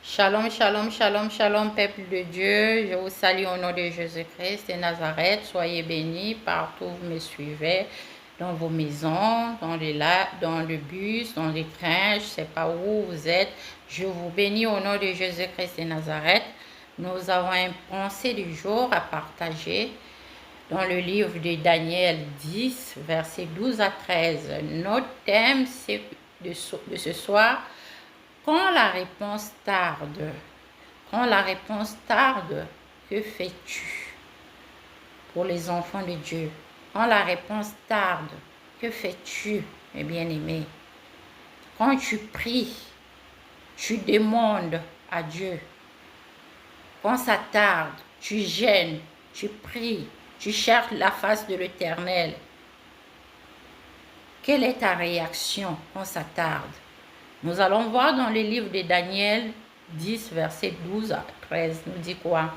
Shalom, shalom, shalom, shalom, peuple de Dieu. Je vous salue au nom de Jésus-Christ de Nazareth. Soyez bénis partout où vous me suivez, dans vos maisons, dans le bus, dans les trains, je ne sais pas où vous êtes. Je vous bénis au nom de Jésus-Christ de Nazareth. Nous avons un pensée du jour à partager dans le livre de Daniel 10, versets 12 à 13. Notre thème de ce soir: quand la réponse tarde. Quand la réponse tarde, que fais-tu pour les enfants de Dieu? Quand la réponse tarde, que fais-tu, mes bien-aimés? Quand tu pries, tu demandes à Dieu. Quand ça tarde, tu gênes, tu pries, tu cherches la face de l'Éternel. Quelle est ta réaction quand ça tarde? Nous allons voir dans le livre de Daniel 10, verset 12 à 13, nous dit quoi?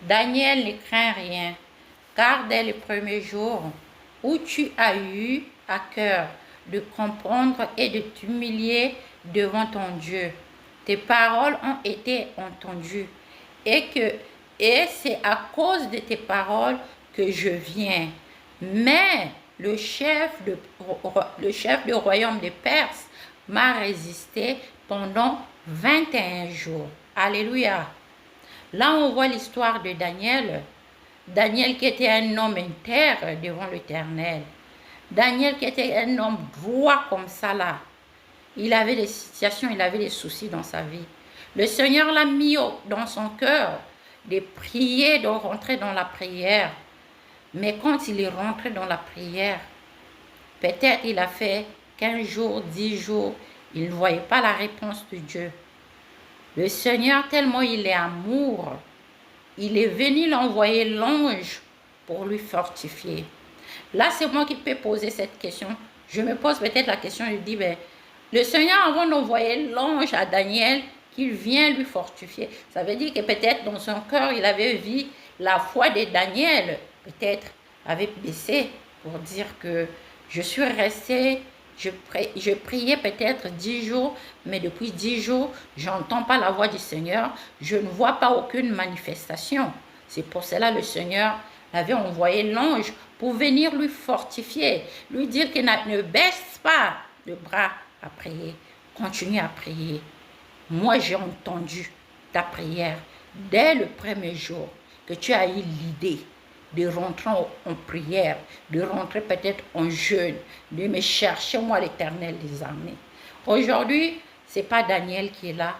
Daniel ne craint rien, car dès le premier jour où tu as eu à cœur de comprendre et de t'humilier devant ton Dieu, tes paroles ont été entendues, et c'est à cause de tes paroles que je viens. Mais le chef du royaume de Perse m'a résisté pendant 21 jours. Alléluia. Là, on voit l'histoire de Daniel. Daniel qui était un homme intègre devant l'Éternel. Daniel qui était un homme droit comme ça là. Il avait des situations, il avait des soucis dans sa vie. Le Seigneur l'a mis dans son cœur de prier, de rentrer dans la prière. Mais quand il est rentré dans la prière, peut-être il a fait 15 jours, 10 jours, il ne voyait pas la réponse de Dieu. Le Seigneur, tellement il est amour, il est venu l'envoyer l'ange pour lui fortifier. Là, c'est moi qui peux poser cette question. Je me pose peut-être la question, je dis, ben, le Seigneur, avant d'envoyer l'ange à Daniel, qu'il vient lui fortifier. Ça veut dire que peut-être dans son cœur, il avait vu la foi de Daniel, peut-être avait baissé pour dire que je suis resté, je priais peut-être 10 jours, mais depuis 10 jours, je n'entends pas la voix du Seigneur, je ne vois pas aucune manifestation. C'est pour cela que le Seigneur avait envoyé l'ange pour venir lui fortifier, lui dire qu'il ne baisse pas le bras à prier, continue à prier. Moi, j'ai entendu ta prière dès le premier jour que tu as eu l'idée de rentrer en prière, de rentrer peut-être en jeûne, de me chercher, moi, l'Éternel des armées. Aujourd'hui, ce n'est pas Daniel qui est là,